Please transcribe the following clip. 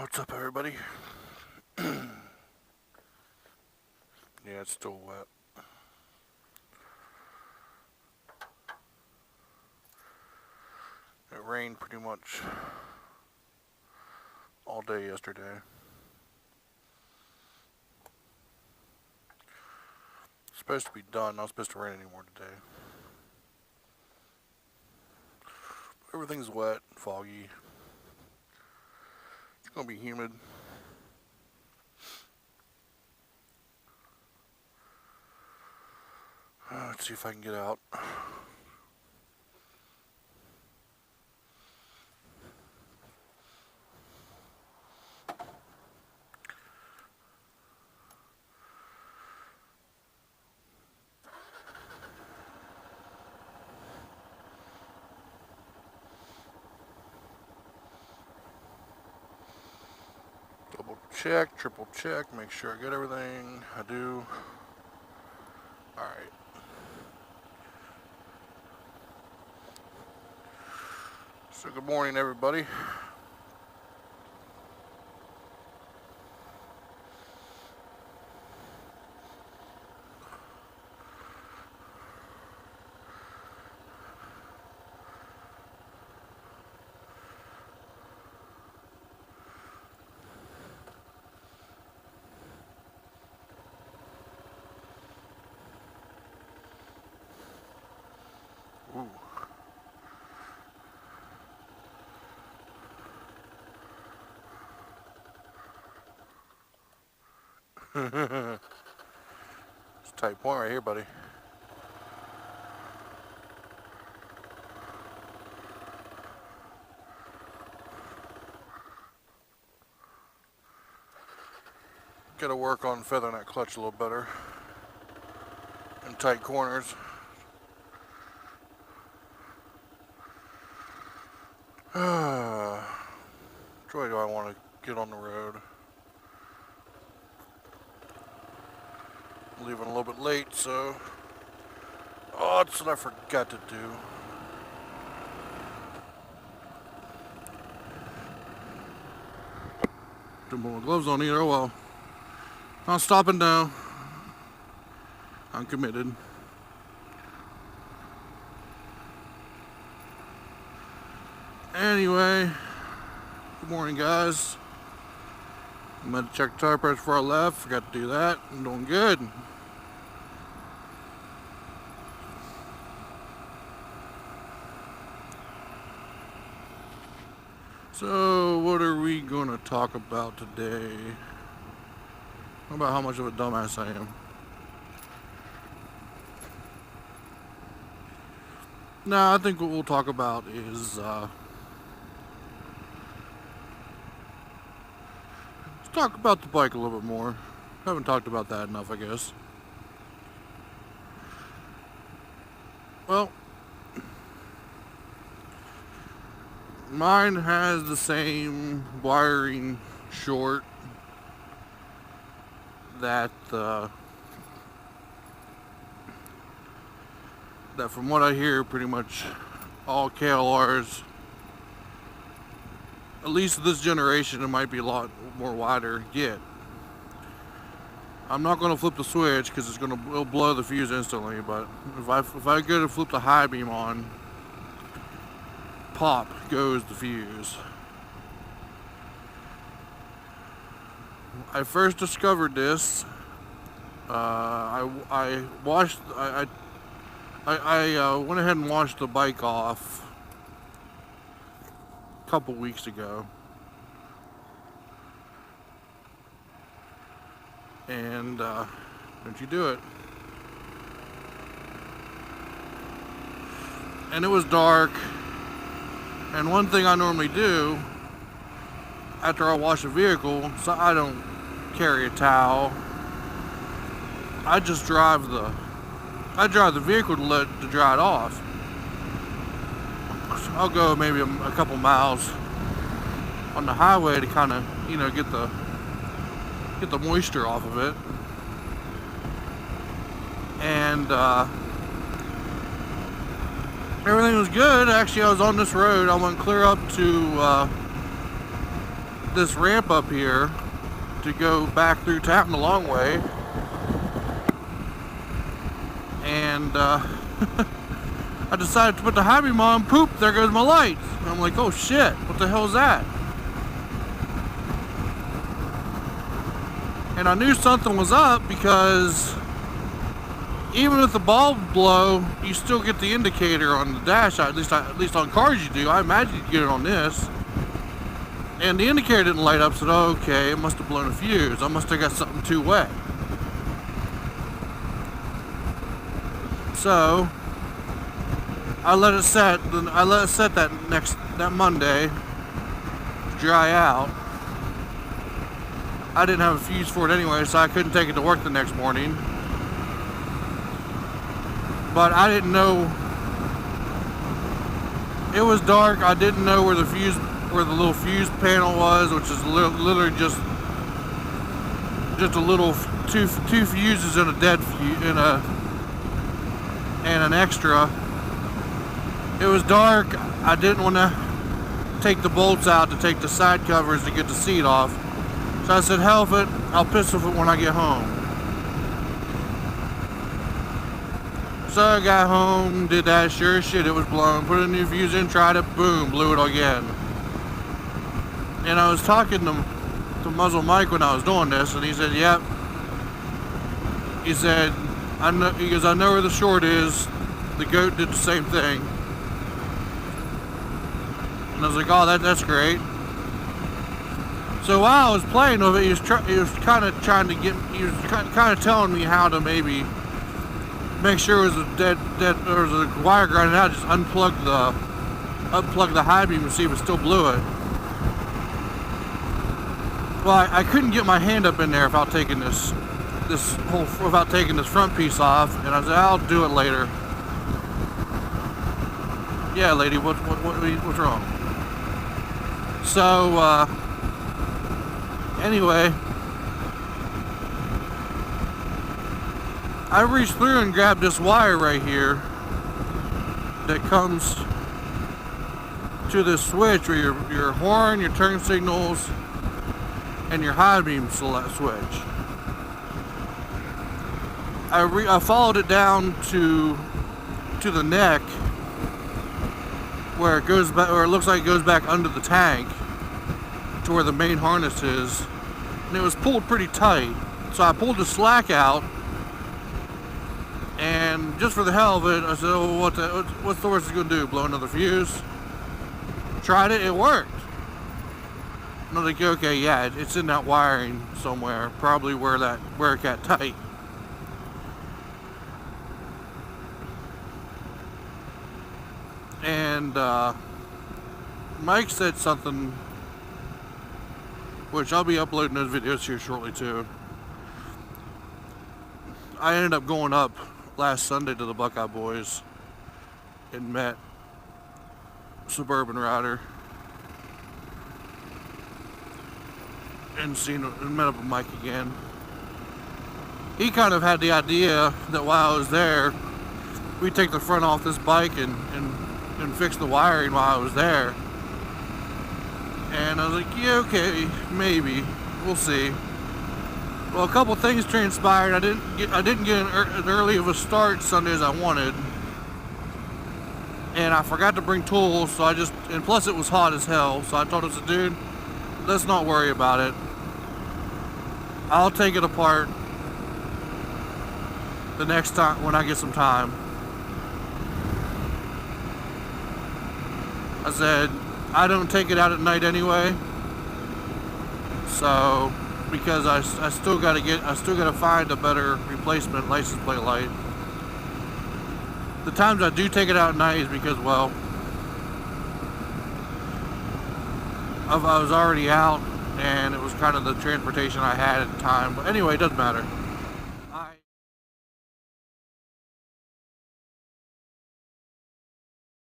What's up, everybody? Yeah, it's still wet. It rained pretty much all day yesterday. It's supposed to be done, not supposed to rain anymore today. But everything's wet, foggy. It's gonna be humid. Let's see if I can get out. Double check, triple check, make sure I get everything. I do. Alright. So good morning, everybody. Ooh. It's a tight point right here, buddy. Gotta work on feathering that clutch a little better in tight corners. Which way do I want to get on the road? I'm leaving a little bit late, so... Oh, that's what I forgot to do. Didn't put my gloves on either, oh well. Not stopping now. I'm committed. Anyway, good morning, guys. I'm gonna check the tire pressure before I left. Forgot to do that. I'm doing good. So, what are we gonna talk about today? About how much of a dumbass I am. No, I think what we'll talk about is let's talk about the bike a little bit more. Haven't talked about that enough, I guess. Well, mine has the same wiring short that that from what I hear, pretty much all KLRs, at least this generation, it might be a lot more wider, get. I'm not going to flip the switch because it'll blow the fuse instantly, but if I go to flip the high beam on, pop goes the fuse. I first discovered this. I went ahead and washed the bike off a couple weeks ago, and don't you do it? And it was dark. And one thing I normally do after I wash a vehicle, so I don't carry a towel. I just drive the vehicle to dry it off. I'll go maybe a couple miles on the highway to kind of, get the moisture off of it. And everything was good. Actually, I was on this road. I went clear up to this ramp up here to go back through town the long way, and I decided to put the high beam on. Poop, there goes my lights. And I'm like, oh shit, what the hell is that? And I knew something was up because even if the bulb blow, you still get the indicator on the dash. At least on cars you do. I imagine you get it on this. And the indicator didn't light up, so I said, oh, okay, it must have blown a fuse. I must have got something too wet. So I let it set. I let it set that Monday to dry out. I didn't have a fuse for it anyway, so I couldn't take it to work the next morning. But I didn't know. It was dark. I didn't know where the little fuse panel was, which is literally just a little two fuses and a dead fuse and an extra. It was dark. I didn't want to take the bolts out to take the side covers to get the seat off. So I said, hell with it, I'll pistol it when I get home. So I got home, did that, sure as shit it was blown, put a new fuse in, tried it, boom, blew it again. And I was talking to Muzzle Mike when I was doing this, and he said, yep. He said, I know where the short is. The goat did the same thing. And I was like, oh, that's great. So while I was playing with it, he was kind of telling me how to maybe make sure it was or was a wire grinding out. Just unplug the high beam and see if it still blew it. Well, I couldn't get my hand up in there without taking this front piece off, and I said, I'll do it later. Yeah, lady, what's wrong? So anyway, I reached through and grabbed this wire right here that comes to this switch where your horn, your turn signals, and your high beam select switch. I followed it down to the neck where it goes back, or it looks like it goes back under the tank to where the main harness is, and it was pulled pretty tight. So I pulled the slack out, and just for the hell of it, I said, oh, what's the worst it's gonna do? Blow another fuse? Tried it, it worked. And I was like, okay, yeah, it's in that wiring somewhere, probably where it got tight. And Mike said something, which I'll be uploading those videos here shortly too. I ended up going up last Sunday to the Buckeye Boys and met Suburban Rider and met up with Mike again. He kind of had the idea that while I was there, we'd take the front off this bike and fix the wiring while I was there. And I was like, yeah, okay, maybe, we'll see. Well, a couple things transpired. I didn't get an early of a start Sunday as I wanted, and I forgot to bring tools. So and plus it was hot as hell. So I told him, dude, let's not worry about it. I'll take it apart the next time when I get some time. I said, I don't take it out at night anyway, so because I still gotta find a better replacement license plate light. The times I do take it out at night is because, well, I was already out and it was kind of the transportation I had at the time. But anyway, it doesn't matter.